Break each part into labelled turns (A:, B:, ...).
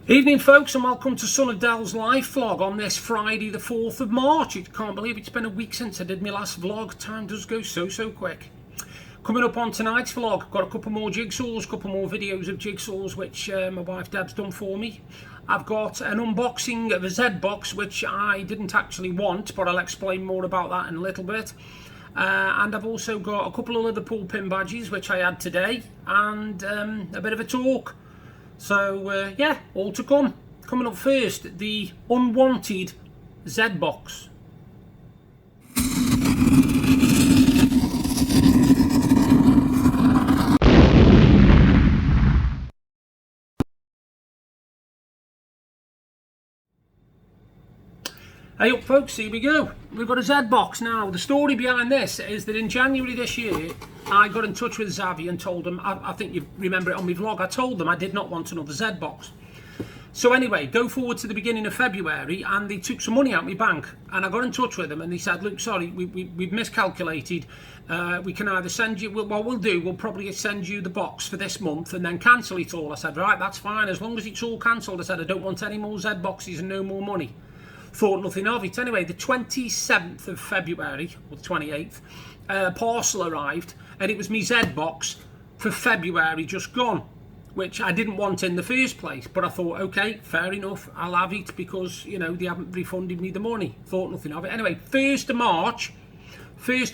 A: Evening folks, and welcome to Sonofdel's live vlog on this Friday the 4th of March. I can't believe it's been a week since I did my last vlog. Time does go so quick. Coming up on tonight's vlog, got a couple more jigsaws, a couple more videos of jigsaws which my wife Deb's done for me. I've got an unboxing of a Zed Box which I didn't actually want, but I'll explain more about that in a little bit. And I've also got a couple of Liverpool pin badges which I had today, and a bit of a talk. So yeah, all to come. Coming up first, the unwanted Zed Box. Hey up folks, here we go. We've got a Zed Box now. The story behind this is that in January this year, I got in touch with Xavi and told them, I think you remember it on my vlog, I told them I did not want another Zed Box. So anyway, go forward to the beginning of February and they took some money out of my bank, and I got in touch with them and they said, look, sorry, we've miscalculated. We can either send you, what we'll do, we'll probably send you the box for this month and then cancel it all. I said, right, that's fine, as long as it's all cancelled. I said, I don't want any more Zed Boxes and no more money. Thought nothing of it. Anyway, the 27th of February, or the 28th, parcel arrived, and it was me Zed Box for February just gone, which I didn't want in the first place, but I thought, okay, fair enough, I'll have it because, you know, they haven't refunded me the money. Thought nothing of it. Anyway, 1st of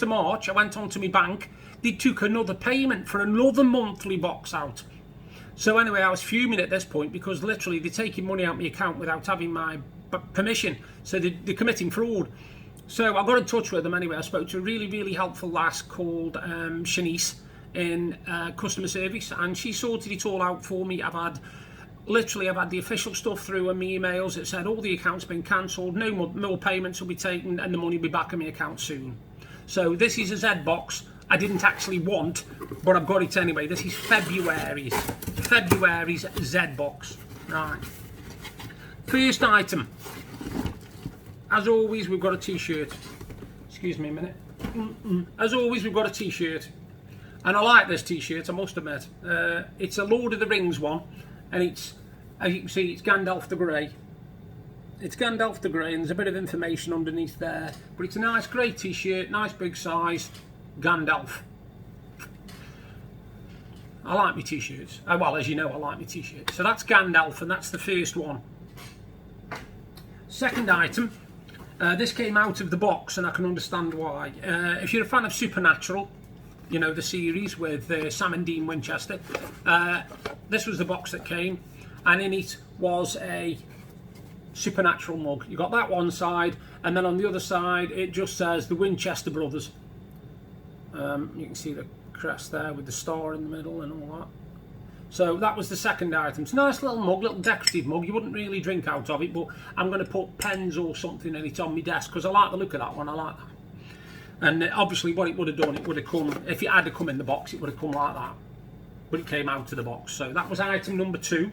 A: March, I went on to my bank. They took another payment for another monthly box out. So anyway, I was fuming at this point because literally they're taking money out of my account without having my permission, so they're committing fraud. So I got in touch with them anyway. I spoke to a really helpful lass called Shanice in customer service, and she sorted it all out for me. I've had the official stuff through and my emails. It said all the accounts been cancelled, no more payments will be taken, and the money will be back in my account soon. So this is a Zed Box I didn't actually want, but I've got it anyway. This is February's Zed Box. Right. First item. As always, we've got a t-shirt. Excuse me a minute. As always, we've got a t-shirt. And I like this t-shirt, I must admit. It's a Lord of the Rings one. And it's, as you can see, it's Gandalf the Grey. It's Gandalf the Grey, and there's a bit of information underneath there. But it's a nice grey t-shirt, nice big size. Gandalf. I like my t-shirts. Well, as you know, I like my t-shirts. So that's Gandalf, and that's the first one. Second item. This came out of the box, and I can understand why. If you're a fan of Supernatural, you know, the series with Sam and Dean Winchester, this was the box that came, and in it was a Supernatural mug. You got that one side, and then on the other side it just says the Winchester Brothers. You can see the crest there with the star in the middle and all that. So that was the second item. It's a nice little mug, little decorative mug. You wouldn't really drink out of it, but I'm going to put pens or something in it on my desk because I like the look of that one. I like that. And obviously what it would have done, it would have come, if it had to come in the box, it would have come like that. But it came out of the box. So that was item number two.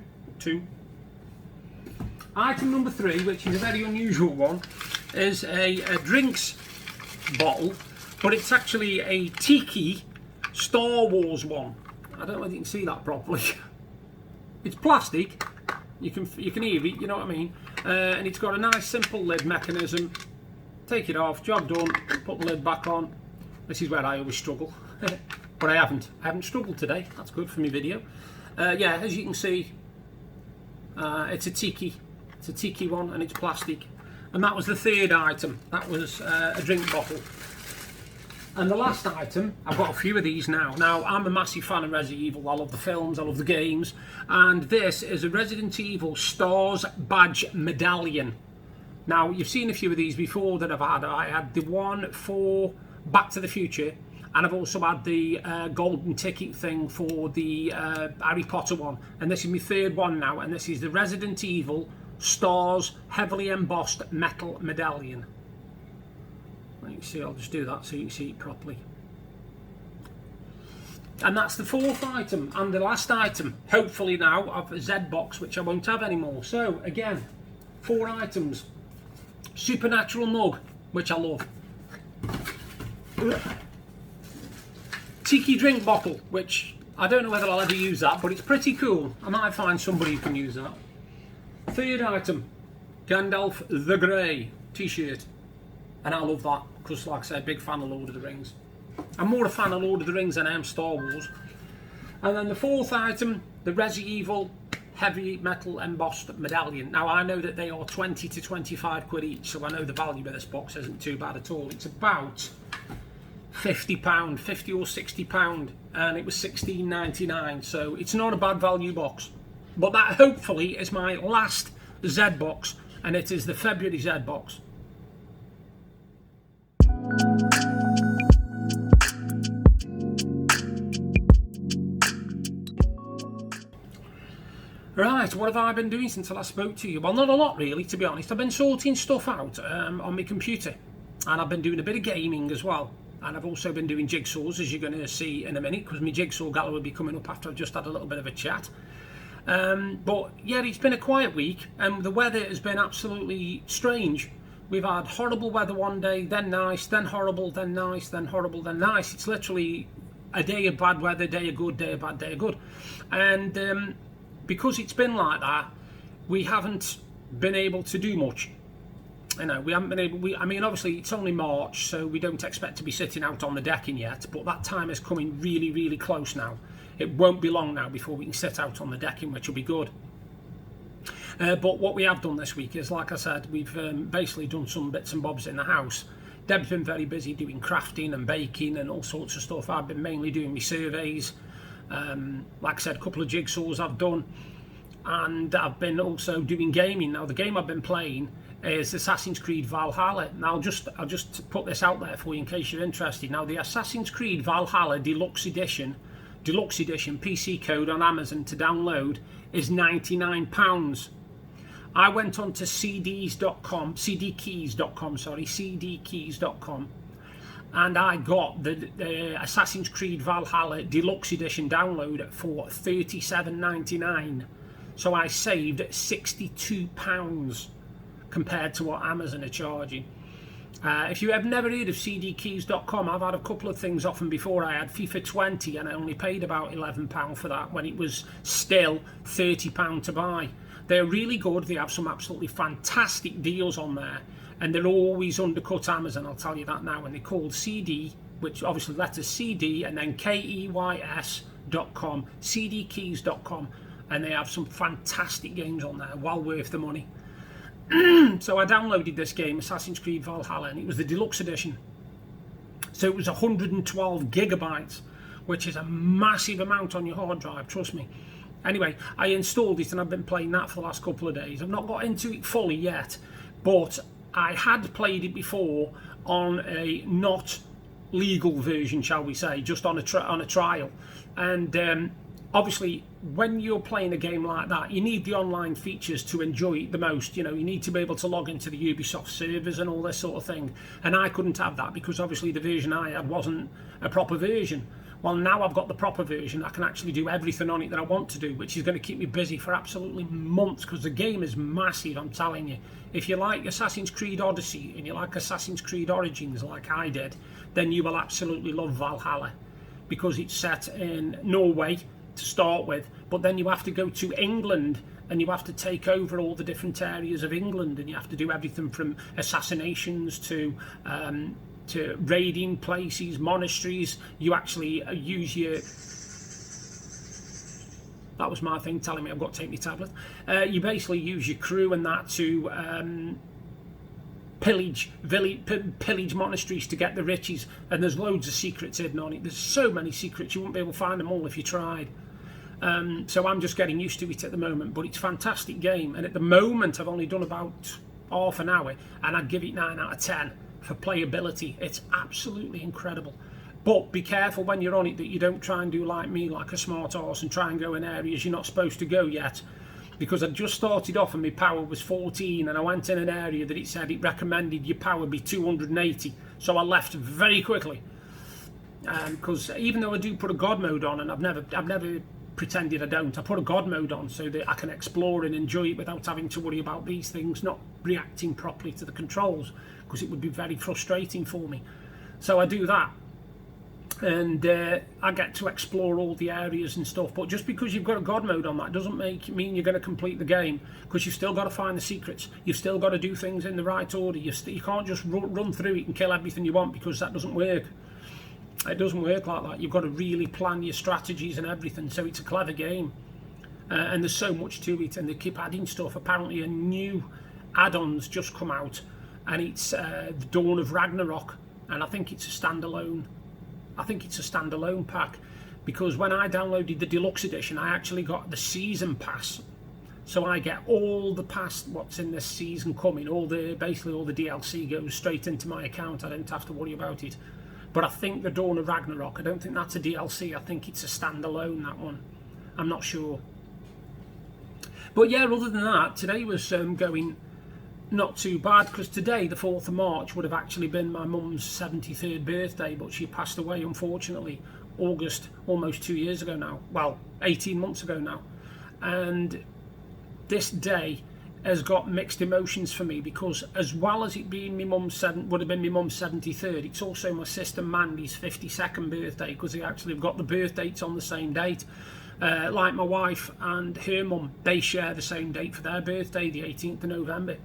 A: Item number 3, which is a very unusual one, is a drinks bottle, but it's actually a Tiki Star Wars one. I don't know if you can see that properly. It's plastic. You can hear it, you know what I mean? And it's got a nice simple lid mechanism. Take it off, job done, put the lid back on. This is where I always struggle. But I haven't struggled today. That's good for my video. Yeah, as you can see, it's a Tiki one, and it's plastic. And that was the third item. That was a drink bottle. And the last item, I've got a few of these now. Now, I'm a massive fan of Resident Evil. I love the films, I love the games. And this is a Resident Evil Stars Badge Medallion. Now, you've seen a few of these before that I've had. I had the one for Back to the Future, and I've also had the golden ticket thing for the Harry Potter one. And this is my third one now, and this is the Resident Evil Stars Heavily Embossed Metal Medallion. You can see, I'll just do that so you can see it properly. And that's the fourth item and the last item, hopefully now, of a Zed Box, which I won't have anymore. So again, 4 items. Supernatural mug, which I love. Tiki drink bottle, which I don't know whether I'll ever use that, but it's pretty cool. I might find somebody who can use that. Third item, Gandalf the Grey t-shirt. And I love that because, like I said, big fan of Lord of the Rings. I'm more a fan of Lord of the Rings than I am Star Wars. And then the fourth item, the Resident Evil heavy metal embossed medallion. Now I know that they are 20 to 25 quid each, so I know the value of this box isn't too bad at all. It's about £50, 50 or £60, and it was £16.99, so it's not a bad value box. But that hopefully is my last Zed box, and it is the February Zed box. Right, what have I been doing since I last spoke to you? Well, not a lot really, to be honest. I've been sorting stuff out on my computer, and I've been doing a bit of gaming as well. And I've also been doing jigsaws, as you're going to see in a minute, because my jigsaw gala will be coming up after I've just had a little bit of a chat. But yeah, it's been a quiet week, and the weather has been absolutely strange. We've had horrible weather one day, then nice, then horrible, then nice, then horrible, then nice. It's literally a day of bad weather, day of good, day of bad, day of good. And because it's been like that, we haven't been able to do much. You know, we haven't been able. I mean, obviously it's only March, so we don't expect to be sitting out on the decking yet. But that time is coming really, really close now. It won't be long now before we can sit out on the decking, which will be good. But what we have done this week is, like I said, we've basically done some bits and bobs in the house. Deb's been very busy doing crafting and baking and all sorts of stuff. I've been mainly doing my surveys. Like I said, a couple of jigsaws I've done, and I've been also doing gaming. Now the game I've been playing is Assassin's Creed Valhalla. Now I'll just put this out there for you in case you're interested. Now the Assassin's Creed Valhalla Deluxe Edition PC code on Amazon to download is £99. I went on to CDKeys.com, and I got the Assassin's Creed Valhalla Deluxe Edition download for £37.99. So I saved £62 compared to what Amazon are charging. If you have never heard of CDKeys.com, I've had a couple of things off them before. I had FIFA 20 and I only paid about £11 for that when it was still £30 to buy. They're really good. They have some absolutely fantastic deals on there, and they're always undercut Amazon, I'll tell you that now. And they're called CD, which obviously letters CD and then KEYS.com, CDKeys.com, and they have some fantastic games on there, well worth the money. So I downloaded this game, Assassin's Creed Valhalla, and it was the deluxe edition. So it was 112 gigabytes, which is a massive amount on your hard drive, trust me. Anyway, I installed it and I've been playing that for the last couple of days. I've not got into it fully yet, but I had played it before on a not legal version, shall we say, just on a trial. And obviously, when you're playing a game like that, you need the online features to enjoy it the most. You know, you need to be able to log into the Ubisoft servers and all this sort of thing. And I couldn't have that because obviously the version I had wasn't a proper version. Well, now I've got the proper version, I can actually do everything on it that I want to do, which is going to keep me busy for absolutely months, because the game is massive, I'm telling you. If you like Assassin's Creed Odyssey and you like Assassin's Creed Origins like I did, then you will absolutely love Valhalla, because it's set in Norway to start with, but then you have to go to England and you have to take over all the different areas of England, and you have to do everything from assassinations to raiding places, monasteries. You actually use your... That was my thing telling me I've got to take my tablet. You basically use your crew and that to pillage monasteries to get the riches, and there's loads of secrets hidden on it. There's so many secrets, you won't be able to find them all if you tried. So I'm just getting used to it at the moment, but it's a fantastic game, and at the moment I've only done about half an hour, and I'd give it 9 out of 10 for playability. It's absolutely incredible. But be careful when you're on it that you don't try and do like me, like a smart arse, and try and go in areas you're not supposed to go yet, because I just started off and my power was 14, and I went in an area that it said it recommended your power be 280, so I left very quickly, because even though I do put a God mode on, and I've never pretended I don't, I put a God mode on so that I can explore and enjoy it without having to worry about these things not reacting properly to the controls, because it would be very frustrating for me. So I do that. and I get to explore all the areas and stuff. But just because you've got a God mode on, that doesn't mean you're going to complete the game, because you've still got to find the secrets. You've still got to do things in the right order. You can't just run through it and kill everything you want, because that doesn't work. It doesn't work like that. You've got to really plan your strategies and everything. So it's a clever game, and there's so much to it, and they keep adding stuff. Apparently a new add-ons just come out, and it's the Dawn of Ragnarok, and I think it's a standalone pack, because when I downloaded the deluxe edition, I actually got the season pass, so I get all the past what's in this season coming. Basically all the DLC goes straight into my account. I don't have to worry about it. But I think the Dawn of Ragnarok, I don't think that's a DLC. I think it's a standalone, that one. I'm not sure. But yeah, other than that, today was going not too bad, because today, the 4th of March, would have actually been my mum's 73rd birthday, but she passed away, unfortunately, August, almost 2 years ago now. Well, 18 months ago now. And this day has got mixed emotions for me, because as well as it being would have been my mum's 73rd, it's also my sister Mandy's 52nd birthday, because they actually have got the birth dates on the same date. Like my wife and her mum, they share the same date for their birthday, the 18th of November.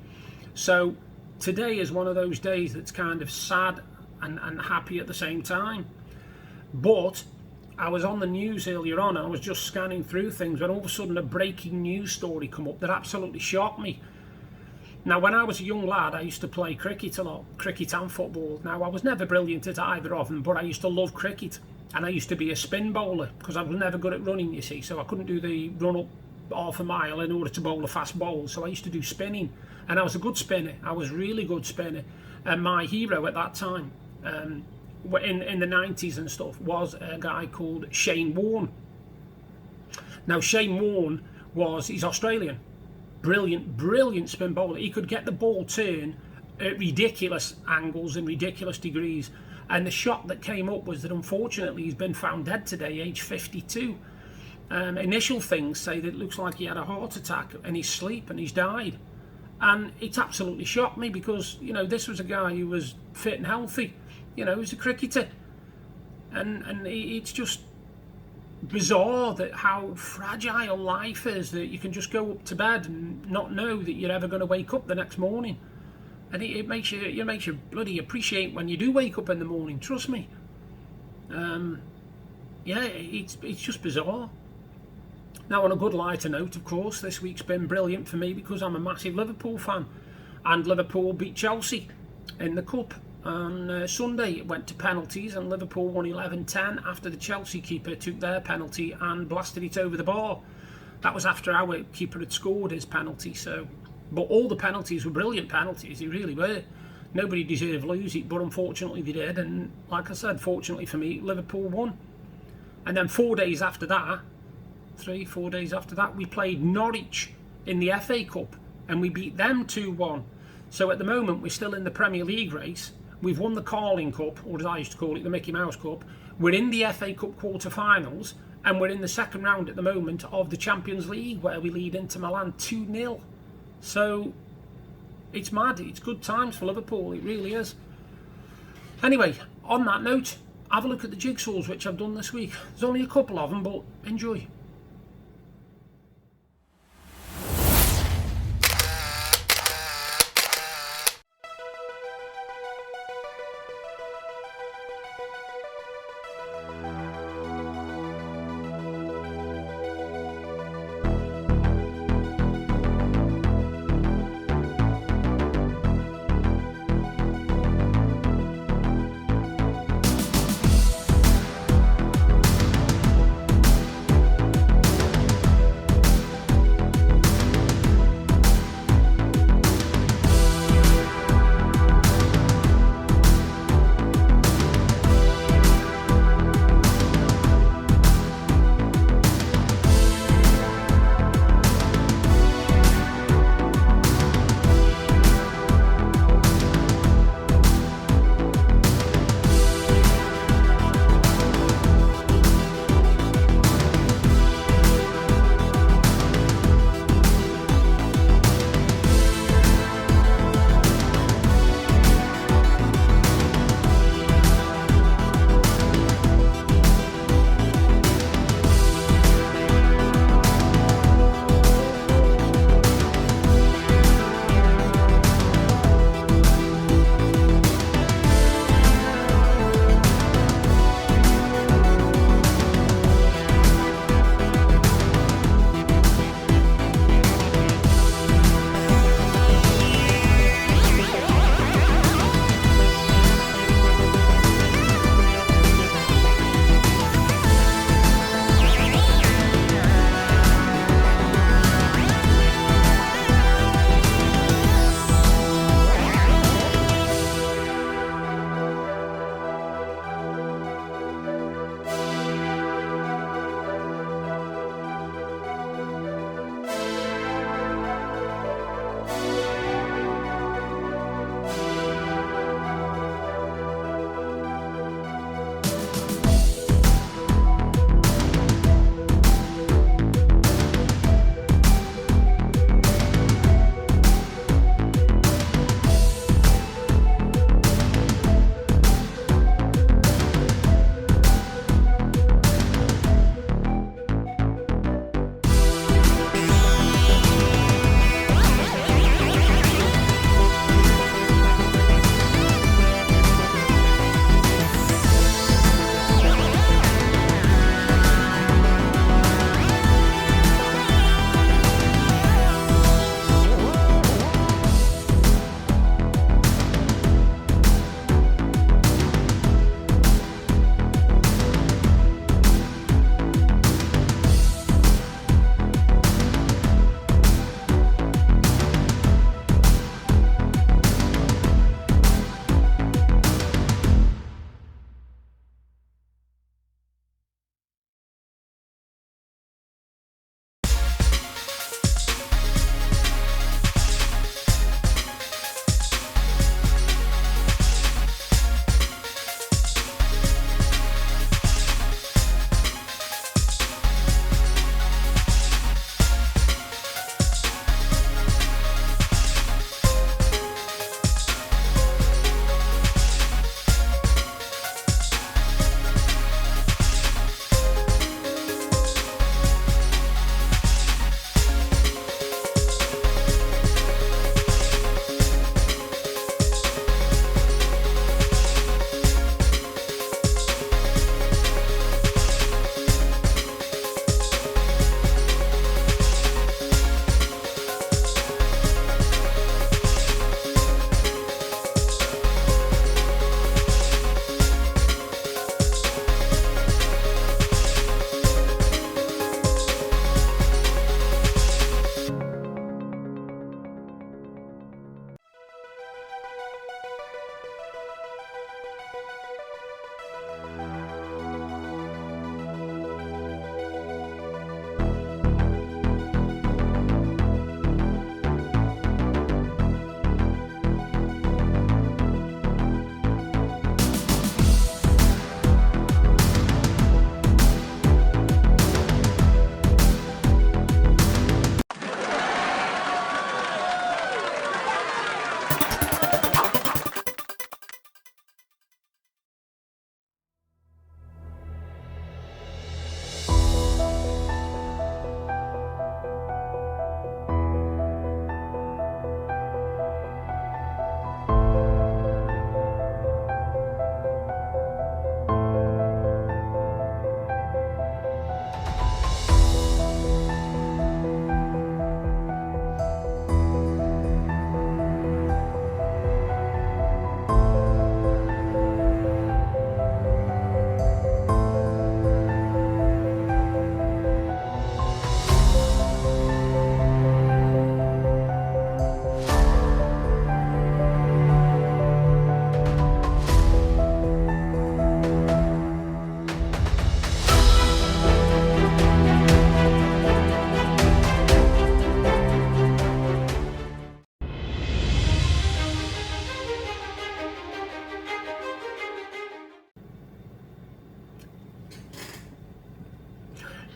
A: So today is one of those days that's kind of sad and happy at the same time. But I was on the news earlier on, and I was just scanning through things, when all of a sudden a breaking news story come up that absolutely shocked me. Now, when I was a young lad, I used to play cricket a lot, cricket and football. Now, I was never brilliant at either of them, but I used to love cricket, and I used to be a spin bowler, because I was never good at running, you see, so I couldn't do the run up half a mile in order to bowl a fast bowl, so I used to do spinning, and I was a good spinner. I was a really good spinner, and my hero at that time, in the 90s and stuff, was a guy called Shane Warne. Now, Shane Warne he's Australian, brilliant spin bowler. He could get the ball turn at ridiculous angles and ridiculous degrees, and the shot that came up was that unfortunately he's been found dead today, age 52. Initial things say that it looks like he had a heart attack in his sleep and he's died, and it's absolutely shocked me, because this was a guy who was fit and healthy. He was a cricketer, and it's just bizarre that how fragile life is, that you can just go up to bed and not know that you're ever going to wake up the next morning, and it makes you bloody appreciate when you do wake up in the morning. Trust me. Yeah, it's just bizarre. Now, on a good lighter note, of course, this week's been brilliant for me, because I'm a massive Liverpool fan, and Liverpool beat Chelsea in the cup. On Sunday it went to penalties, and Liverpool won 11-10 after the Chelsea keeper took their penalty and blasted it over the bar. That was after our keeper had scored his penalty. But all the penalties were brilliant penalties, they really were. Nobody deserved to lose it, but unfortunately they did, and like I said, fortunately for me, Liverpool won. And then 4 days after that, we played Norwich in the FA Cup, and we beat them 2-1. So at the moment we're still in the Premier League race. We've won the Carling Cup, or as I used to call it, the Mickey Mouse Cup. We're in the FA Cup quarter-finals, and we're in the second round at the moment of the Champions League, where we lead Inter Milan 2-0. So it's mad. It's good times for Liverpool. It really is. Anyway, on that note, have a look at the jigsaws which I've done this week. There's only a couple of them, but enjoy.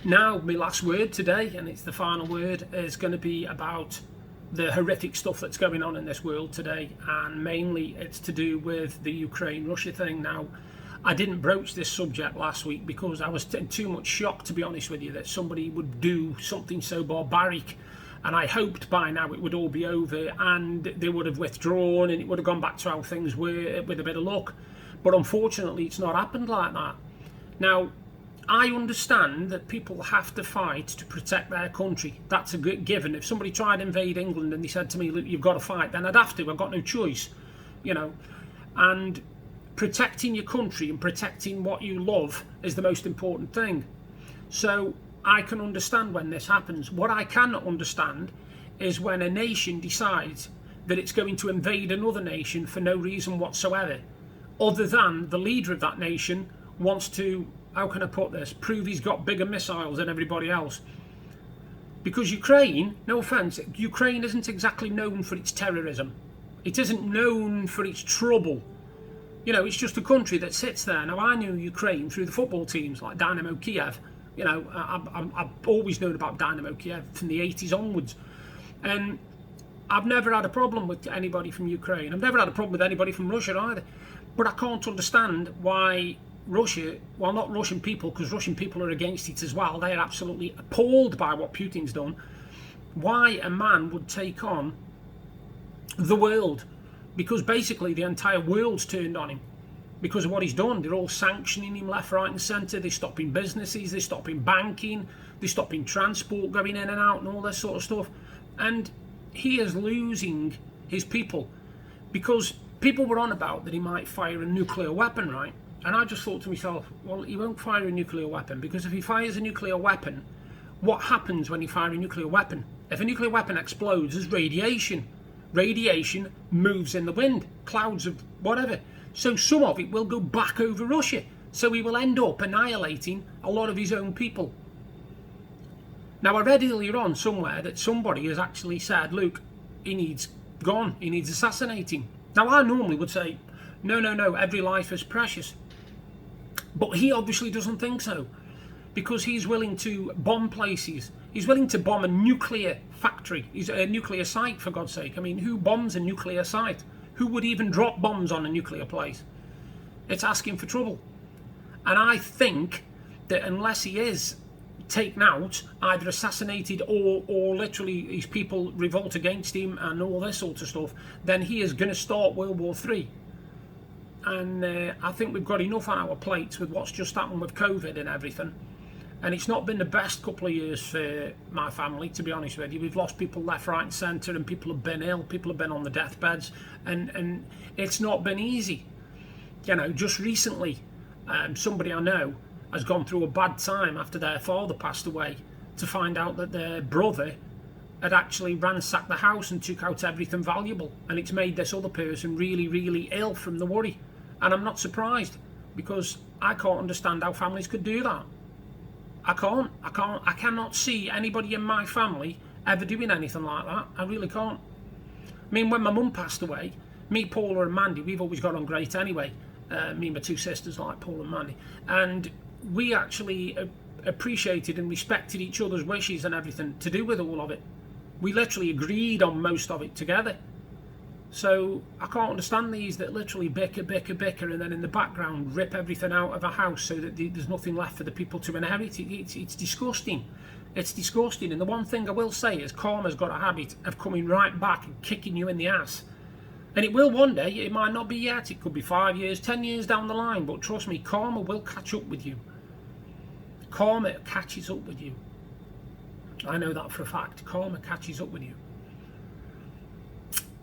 A: Now, my last word today, and it's the final word, is going to be about the horrific stuff that's going on in this world today, and mainly it's to do with the Ukraine-Russia thing. Now, I didn't broach this subject last week because I was in too much shock, to be honest with you, that somebody would do something so barbaric, and I hoped by now it would all be over and they would have withdrawn and it would have gone back to how things were with a bit of luck. But unfortunately, it's not happened like that. Now, I understand that people have to fight to protect their country. That's a given. If somebody tried to invade England and they said to me, look, you've got to fight, then I'd have to. I've got no choice, you know. And protecting your country and protecting what you love is the most important thing. So I can understand when this happens. What I cannot understand is when a nation decides that it's going to invade another nation for no reason whatsoever, other than the leader of that nation wants to, how can I put this, prove he's got bigger missiles than everybody else. Because Ukraine, no offence, Ukraine isn't exactly known for its terrorism. It isn't known for its trouble. You know, it's just a country that sits there. Now, I knew Ukraine through the football teams like Dynamo Kiev. You know, I've always known about Dynamo Kiev from the 80s onwards. And I've never had a problem with anybody from Ukraine. I've never had a problem with anybody from Russia either. But I can't understand why Russia, well, not Russian people, because Russian people are against it as well. They are absolutely appalled by what Putin's done. Why a man would take on the world, because basically the entire world's turned on him because of what he's done. They're all sanctioning him left, right and centre. They're stopping businesses, they're stopping banking, they're stopping transport going in and out and all this sort of stuff. And he is losing his people, because people were on about that he might fire a nuclear weapon, right? And I just thought to myself, well, he won't fire a nuclear weapon, because if he fires a nuclear weapon, what happens when you fire a nuclear weapon? If a nuclear weapon explodes, there's radiation. Radiation moves in the wind, clouds of whatever. So some of it will go back over Russia. So he will end up annihilating a lot of his own people. Now, I read earlier on somewhere that somebody has actually said, look, he needs gone, he needs assassinating. Now, I normally would say, no, every life is precious. But he obviously doesn't think so, because he's willing to bomb places. He's willing to bomb a nuclear factory. He's a nuclear site, for God's sake. I mean, who bombs a nuclear site? Who would even drop bombs on a nuclear place? It's asking for trouble. And I think that unless he is taken out, either assassinated or literally his people revolt against him and all this sort of stuff, then he is going to start World War III. And I think we've got enough on our plates with what's just happened with COVID and everything. And it's not been the best couple of years for my family, to be honest with you. We've lost people left, right and centre, and people have been ill. People have been on the deathbeds. And it's not been easy. You know, just recently, somebody I know has gone through a bad time after their father passed away, to find out that their brother had actually ransacked the house and took out everything valuable. And it's made this other person really, really ill from the worry. And I'm not surprised, because I can't understand how families could do that. I cannot see anybody in my family ever doing anything like that. I really can't. I mean, when my mum passed away, me, Paula and Mandy, we've always got on great anyway. Me and my two sisters, like Paula and Mandy. And we actually appreciated and respected each other's wishes and everything to do with all of it. We literally agreed on most of it together. So I can't understand these that literally bicker, and then in the background rip everything out of a house so that there's nothing left for the people to inherit. It's disgusting. It's disgusting. And the one thing I will say is karma's got a habit of coming right back and kicking you in the ass. And it will one day. It might not be yet. It could be 5 years, 10 years down the line. But trust me, karma will catch up with you. Karma catches up with you. I know that for a fact. Karma catches up with you.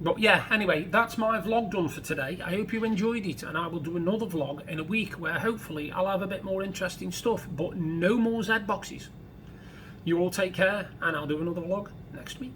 A: But yeah, anyway, that's my vlog done for today. I hope you enjoyed it, and I will do another vlog in a week where hopefully I'll have a bit more interesting stuff, but no more Zed boxes. You all take care, and I'll do another vlog next week.